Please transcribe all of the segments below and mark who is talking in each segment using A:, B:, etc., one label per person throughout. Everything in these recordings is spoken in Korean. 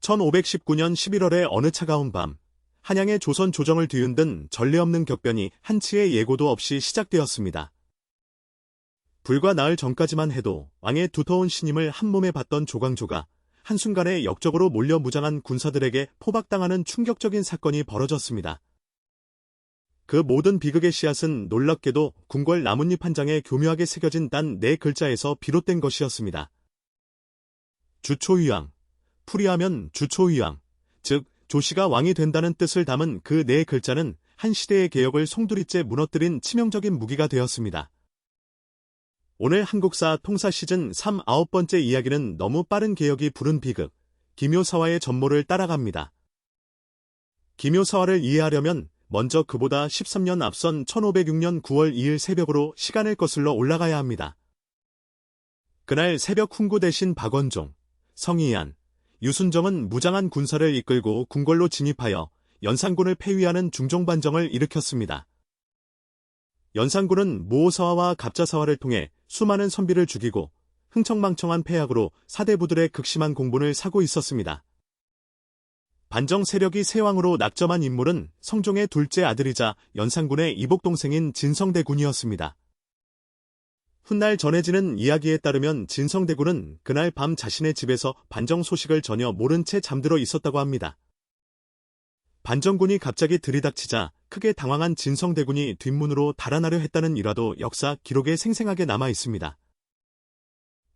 A: 1519년 11월의 어느 차가운 밤, 한양의 조선 조정을 뒤흔든 전례 없는 격변이 한치의 예고도 없이 시작되었습니다. 불과 나흘 전까지만 해도 왕의 두터운 신임을 한몸에 받던 조광조가 한순간에 역적으로 몰려 무장한 군사들에게 포박당하는 충격적인 사건이 벌어졌습니다. 그 모든 비극의 씨앗은 놀랍게도 궁궐 나뭇잎 한 장에 교묘하게 새겨진 단 4글자에서 비롯된 것이었습니다. 주초위왕, 풀이하면 주초위왕, 즉 조씨가 왕이 된다는 뜻을 담은 그 4글자는 한 시대의 개혁을 송두리째 무너뜨린 치명적인 무기가 되었습니다. 오늘 한국사 통사 시즌 3 9번째 이야기는 너무 빠른 개혁이 부른 비극, 기묘사화의 전모를 따라갑니다. 기묘사화를 이해하려면 먼저 그보다 13년 앞선 1506년 9월 2일 새벽으로 시간을 거슬러 올라가야 합니다. 그날 새벽 훈구 대신 박원종, 성희안, 유순정은 무장한 군사를 이끌고 궁궐로 진입하여 연산군을 폐위하는 중종반정을 일으켰습니다. 연산군은 모호사화와 갑자사화를 통해 수많은 선비를 죽이고 흥청망청한 폐악으로 사대부들의 극심한 공분을 사고 있었습니다. 반정 세력이 세왕으로 낙점한 인물은 성종의 둘째 아들이자 연산군의 이복동생인 진성대군이었습니다. 훗날 전해지는 이야기에 따르면 진성대군은 그날 밤 자신의 집에서 반정 소식을 전혀 모른 채 잠들어 있었다고 합니다. 반정군이 갑자기 들이닥치자 크게 당황한 진성대군이 뒷문으로 달아나려 했다는 일화도 역사 기록에 생생하게 남아 있습니다.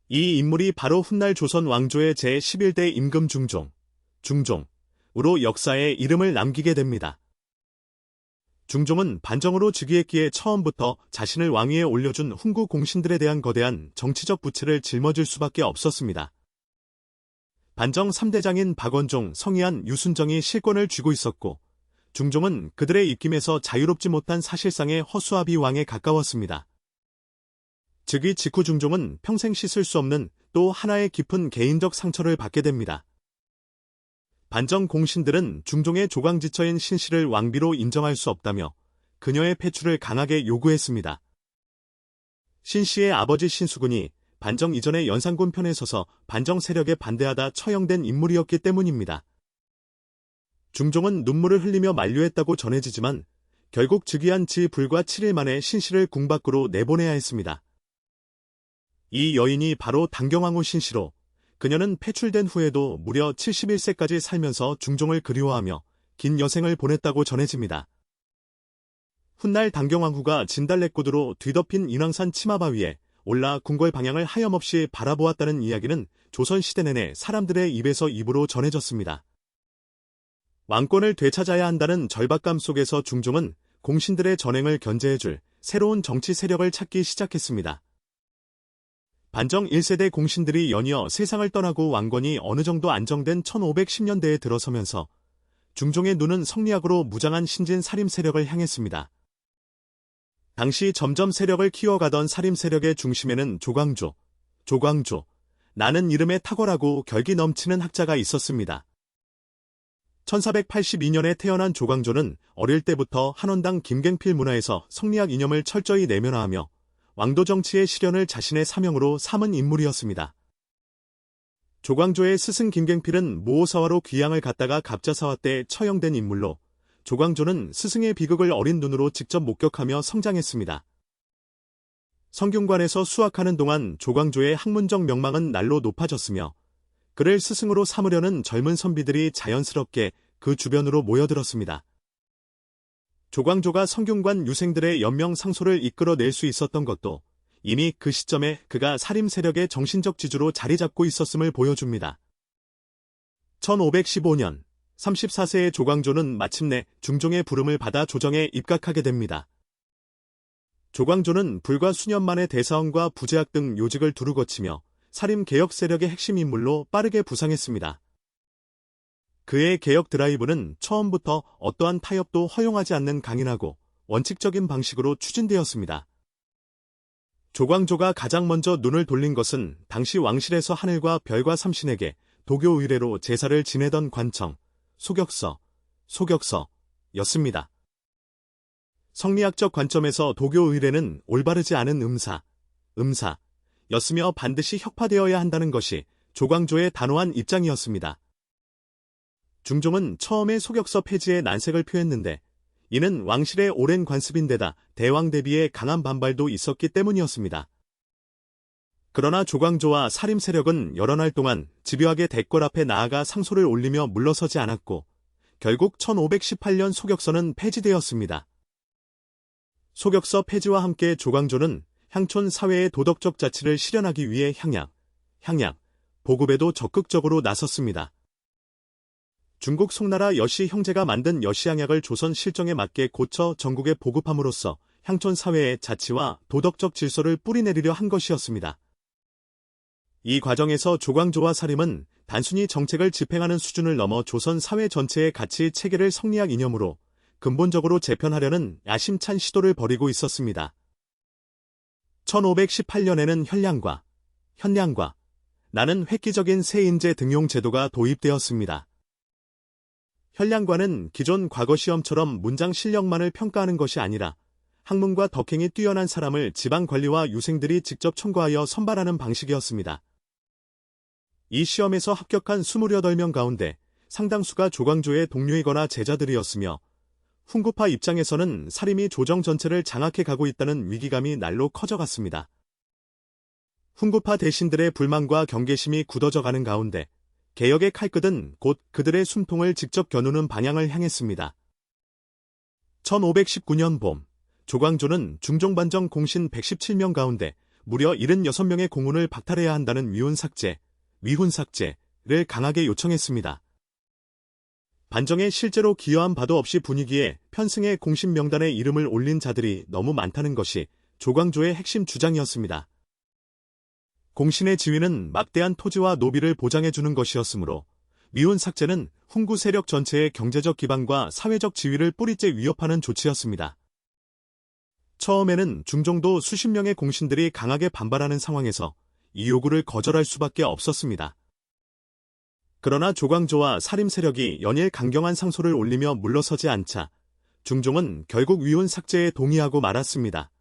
A: 이 인물이 바로 훗날 조선 왕조의 제11대 임금 중종으로 역사에 이름을 남기게 됩니다. 중종은 반정으로 즉위했기에 처음부터 자신을 왕위에 올려준 훈구 공신들에 대한 거대한 정치적 부채를 짊어질 수밖에 없었습니다. 반정 3대장인 박원종, 성희안, 유순정이 실권을 쥐고 있었고 중종은 그들의 입김에서 자유롭지 못한 사실상의 허수아비 왕에 가까웠습니다. 즉위 직후 중종은 평생 씻을 수 없는 또 하나의 깊은 개인적 상처를 받게 됩니다. 반정 공신들은 중종의 조강지처인 신씨를 왕비로 인정할 수 없다며 그녀의 폐출을 강하게 요구했습니다. 신씨의 아버지 신수군이 반정 이전의 연산군 편에 서서 반정 세력에 반대하다 처형된 인물이었기 때문입니다. 중종은 눈물을 흘리며 만류했다고 전해지지만 결국 즉위한 지 불과 7일 만에 신씨를 궁 밖으로 내보내야 했습니다. 이 여인이 바로 당경왕후 신씨로 그녀는 폐출된 후에도 무려 71세까지 살면서 중종을 그리워하며 긴 여생을 보냈다고 전해집니다. 훗날 당경왕후가 진달래꽃으로 뒤덮인 인왕산 치마바위에 올라 궁궐 방향을 하염없이 바라보았다는 이야기는 조선시대 내내 사람들의 입에서 입으로 전해졌습니다. 왕권을 되찾아야 한다는 절박감 속에서 중종은 공신들의 전횡을 견제해줄 새로운 정치 세력을 찾기 시작했습니다. 반정 1세대 공신들이 연이어 세상을 떠나고 왕권이 어느 정도 안정된 1510년대에 들어서면서 중종의 눈은 성리학으로 무장한 신진 살림 세력을 향했습니다. 당시 점점 세력을 키워가던 살림 세력의 중심에는 조광조, 나는 이름에 탁월하고 결기 넘치는 학자가 있었습니다. 1482년에 태어난 조광조는 어릴 때부터 한원당 김갱필 문화에서 성리학 이념을 철저히 내면화하며 왕도 정치의 실현을 자신의 사명으로 삼은 인물이었습니다. 조광조의 스승 김갱필은 모호사화로 귀양을 갔다가 갑자사화 때 처형된 인물로 조광조는 스승의 비극을 어린 눈으로 직접 목격하며 성장했습니다. 성균관에서 수학하는 동안 조광조의 학문적 명망은 날로 높아졌으며 그를 스승으로 삼으려는 젊은 선비들이 자연스럽게 그 주변으로 모여들었습니다. 조광조가 성균관 유생들의 연명상소를 이끌어낼 수 있었던 것도 이미 그 시점에 그가 살림 세력의 정신적 지주로 자리 잡고 있었음을 보여줍니다. 1515년 34세의 조광조는 마침내 중종의 부름을 받아 조정에 입각하게 됩니다. 조광조는 불과 수년 만에 대사원과 부제학 등 요직을 두루 거치며 살림 개혁 세력의 핵심 인물로 빠르게 부상했습니다. 그의 개혁 드라이브는 처음부터 어떠한 타협도 허용하지 않는 강인하고 원칙적인 방식으로 추진되었습니다. 조광조가 가장 먼저 눈을 돌린 것은 당시 왕실에서 하늘과 별과 삼신에게 도교 의례로 제사를 지내던 관청, 소격서였습니다. 성리학적 관점에서 도교 의례는 올바르지 않은 음사였으며 반드시 혁파되어야 한다는 것이 조광조의 단호한 입장이었습니다. 중종은 처음에 소격서 폐지에 난색을 표했는데 이는 왕실의 오랜 관습인데다 대왕 대비의 강한 반발도 있었기 때문이었습니다. 그러나 조광조와 사림 세력은 여러 날 동안 집요하게 대궐 앞에 나아가 상소를 올리며 물러서지 않았고 결국 1518년 소격서는 폐지되었습니다. 소격서 폐지와 함께 조광조는 향촌 사회의 도덕적 자치를 실현하기 위해 향약, 보급에도 적극적으로 나섰습니다. 중국 송나라 여씨 형제가 만든 여씨향약을 조선 실정에 맞게 고쳐 전국에 보급함으로써 향촌 사회의 자치와 도덕적 질서를 뿌리내리려 한 것이었습니다. 이 과정에서 조광조와 사림은 단순히 정책을 집행하는 수준을 넘어 조선 사회 전체의 가치 체계를 성리학 이념으로 근본적으로 재편하려는 야심찬 시도를 벌이고 있었습니다. 1518년에는 현량과 나는 획기적인 세인제 등용 제도가 도입되었습니다. 현량과는 기존 과거 시험처럼 문장 실력만을 평가하는 것이 아니라 학문과 덕행이 뛰어난 사람을 지방 관리와 유생들이 직접 청구하여 선발하는 방식이었습니다. 이 시험에서 합격한 28명 가운데 상당수가 조광조의 동료이거나 제자들이었으며 훈구파 입장에서는 사림이 조정 전체를 장악해 가고 있다는 위기감이 날로 커져갔습니다. 훈구파 대신들의 불만과 경계심이 굳어져 가는 가운데 개혁의 칼끝은 곧 그들의 숨통을 직접 겨누는 방향을 향했습니다. 1519년 봄, 조광조는 중종반정 공신 117명 가운데 무려 76명의 공훈을 박탈해야 한다는 위훈삭제를 강하게 요청했습니다. 반정에 실제로 기여한 바도 없이 분위기에 편승의 공신 명단에 이름을 올린 자들이 너무 많다는 것이 조광조의 핵심 주장이었습니다. 공신의 지위는 막대한 토지와 노비를 보장해주는 것이었으므로 위훈삭제는 훈구 세력 전체의 경제적 기반과 사회적 지위를 뿌리째 위협하는 조치였습니다. 처음에는 중종도 수십 명의 공신들이 강하게 반발하는 상황에서 이 요구를 거절할 수밖에 없었습니다. 그러나 조광조와 사림 세력이 연일 강경한 상소를 올리며 물러서지 않자 중종은 결국 위훈삭제에 동의하고 말았습니다.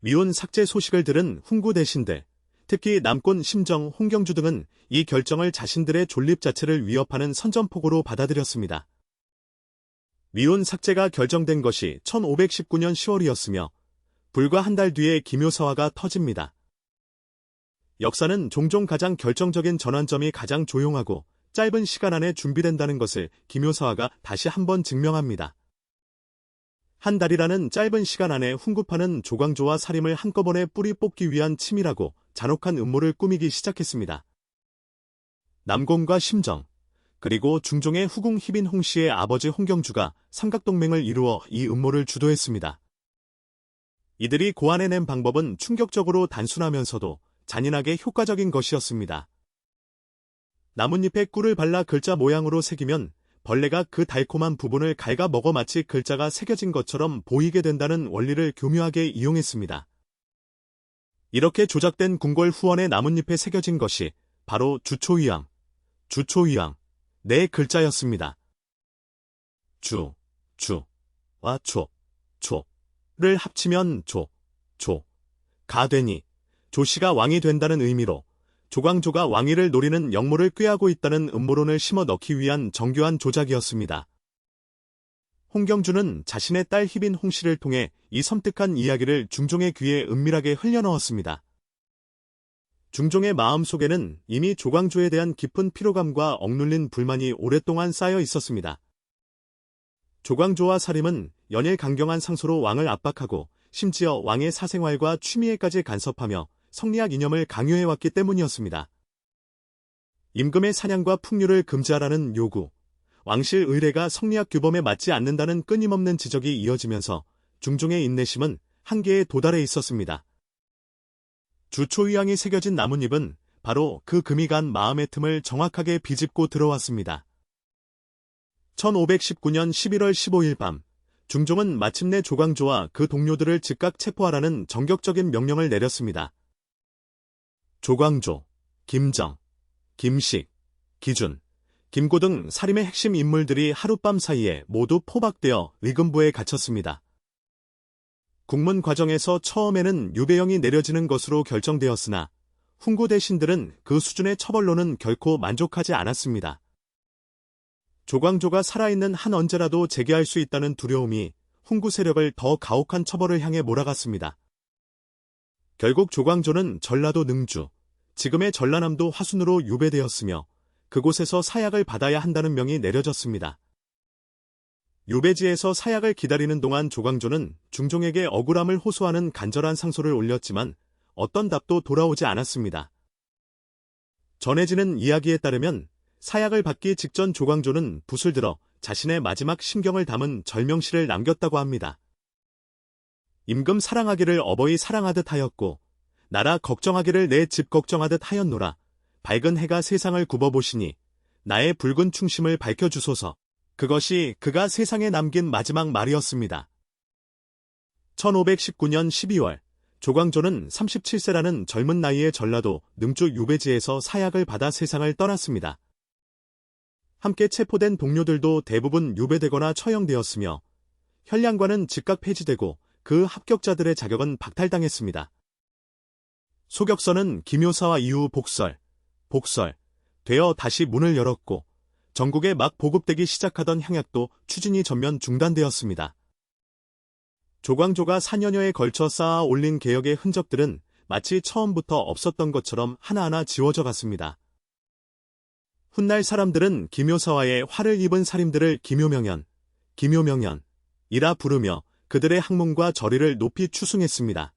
A: 위훈삭제 소식을 들은 훈구 대신들, 특히 남권 심정, 홍경주 등은 이 결정을 자신들의 존립 자체를 위협하는 선전포고로 받아들였습니다. 위훈삭제가 결정된 것이 1519년 10월이었으며 불과 한 달 뒤에 기묘사화가 터집니다. 역사는 종종 가장 결정적인 전환점이 가장 조용하고 짧은 시간 안에 준비된다는 것을 기묘사화가 다시 한번 증명합니다. 한 달이라는 짧은 시간 안에 훈구파는 조광조와 사림을 한꺼번에 뿌리 뽑기 위한 치밀하고 잔혹한 음모를 꾸미기 시작했습니다. 남공과 심정, 그리고 중종의 후궁 희빈 홍씨의 아버지 홍경주가 삼각동맹을 이루어 이 음모를 주도했습니다. 이들이 고안해낸 방법은 충격적으로 단순하면서도 잔인하게 효과적인 것이었습니다. 나뭇잎에 꿀을 발라 글자 모양으로 새기면 벌레가 그 달콤한 부분을 갉아먹어 마치 글자가 새겨진 것처럼 보이게 된다는 원리를 교묘하게 이용했습니다. 이렇게 조작된 궁궐 후원의 나뭇잎에 새겨진 것이 바로 주초위왕, 네 글자였습니다. 주와 초를 합치면 가 되니 조씨가 왕이 된다는 의미로 조광조가 왕위를 노리는 역모를 꾀하고 있다는 음모론을 심어 넣기 위한 정교한 조작이었습니다. 홍경주는 자신의 딸 희빈 홍씨를 통해 이 섬뜩한 이야기를 중종의 귀에 은밀하게 흘려넣었습니다. 중종의 마음속에는 이미 조광조에 대한 깊은 피로감과 억눌린 불만이 오랫동안 쌓여 있었습니다. 조광조와 사림은 연일 강경한 상소로 왕을 압박하고 심지어 왕의 사생활과 취미에까지 간섭하며 성리학 이념을 강요해왔기 때문이었습니다. 임금의 사냥과 풍류를 금지하라는 요구, 왕실 의례가 성리학 규범에 맞지 않는다는 끊임없는 지적이 이어지면서 중종의 인내심은 한계에 도달해 있었습니다. 주초위왕이 새겨진 나뭇잎은 바로 그 금이 간 마음의 틈을 정확하게 비집고 들어왔습니다. 1519년 11월 15일 밤, 중종은 마침내 조광조와 그 동료들을 즉각 체포하라는 전격적인 명령을 내렸습니다. 조광조, 김정, 김식, 기준, 김고 등 사림의 핵심 인물들이 하룻밤 사이에 모두 포박되어 의금부에 갇혔습니다. 국문 과정에서 처음에는 유배형이 내려지는 것으로 결정되었으나 훈구 대신들은 그 수준의 처벌로는 결코 만족하지 않았습니다. 조광조가 살아있는 한 언제라도 재개할 수 있다는 두려움이 훈구 세력을 더 가혹한 처벌을 향해 몰아갔습니다. 결국 조광조는 전라도 능주, 지금의 전라남도 화순으로 유배되었으며 그곳에서 사약을 받아야 한다는 명이 내려졌습니다. 유배지에서 사약을 기다리는 동안 조광조는 중종에게 억울함을 호소하는 간절한 상소를 올렸지만 어떤 답도 돌아오지 않았습니다. 전해지는 이야기에 따르면 사약을 받기 직전 조광조는 붓을 들어 자신의 마지막 심경을 담은 절명시를 남겼다고 합니다. 임금 사랑하기를 어버이 사랑하듯 하였고 나라 걱정하기를 내 집 걱정하듯 하였노라. 밝은 해가 세상을 굽어보시니 나의 붉은 충심을 밝혀주소서. 그것이 그가 세상에 남긴 마지막 말이었습니다. 1519년 12월 조광조는 37세라는 젊은 나이에 전라도 능주 유배지에서 사약을 받아 세상을 떠났습니다. 함께 체포된 동료들도 대부분 유배되거나 처형되었으며 현량관은 즉각 폐지되고 그 합격자들의 자격은 박탈당했습니다. 소격선은 김효사와 이후 복설 되어 다시 문을 열었고 전국에 막 보급되기 시작하던 향약도 추진이 전면 중단되었습니다. 조광조가 4년여에 걸쳐 쌓아 올린 개혁의 흔적들은 마치 처음부터 없었던 것처럼 하나하나 지워져 갔습니다. 훗날 사람들은 김효사와의 화를 입은 살인들을 김효명연이라 부르며 그들의 학문과 저리를 높이 추승했습니다.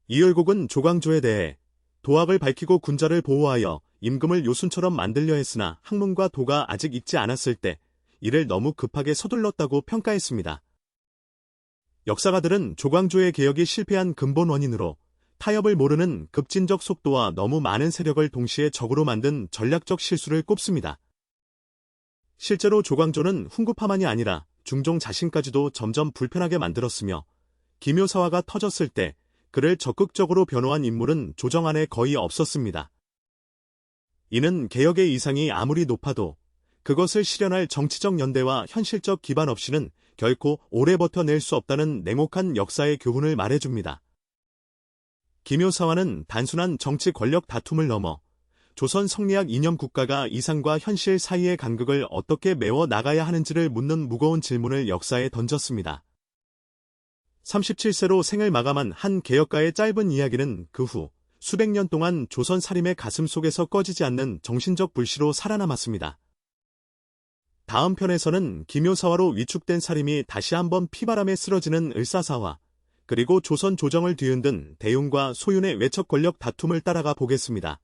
A: 이열곡은 조광조에 대해 도학을 밝히고 군자를 보호하여 임금을 요순처럼 만들려 했으나 학문과 도가 아직 익지 않았을 때 이를 너무 급하게 서둘렀다고 평가했습니다. 역사가들은 조광조의 개혁이 실패한 근본 원인으로 타협을 모르는 급진적 속도와 너무 많은 세력을 동시에 적으로 만든 전략적 실수를 꼽습니다. 실제로 조광조는 훈구파만이 아니라 중종 자신까지도 점점 불편하게 만들었으며 김효사화가 터졌을 때 그를 적극적으로 변호한 인물은 조정 안에 거의 없었습니다. 이는 개혁의 이상이 아무리 높아도 그것을 실현할 정치적 연대와 현실적 기반 없이는 결코 오래 버텨낼 수 없다는 냉혹한 역사의 교훈을 말해줍니다. 김효사화는 단순한 정치 권력 다툼을 넘어 조선 성리학 이념 국가가 이상과 현실 사이의 간극을 어떻게 메워 나가야 하는지를 묻는 무거운 질문을 역사에 던졌습니다. 37세로 생을 마감한 한 개혁가의 짧은 이야기는 그 후 수백 년 동안 조선 사림의 가슴 속에서 꺼지지 않는 정신적 불씨로 살아남았습니다. 다음 편에서는 김효사화로 위축된 사림이 다시 한번 피바람에 쓰러지는 을사사화, 그리고 조선 조정을 뒤흔든 대윤과 소윤의 외척 권력 다툼을 따라가 보겠습니다.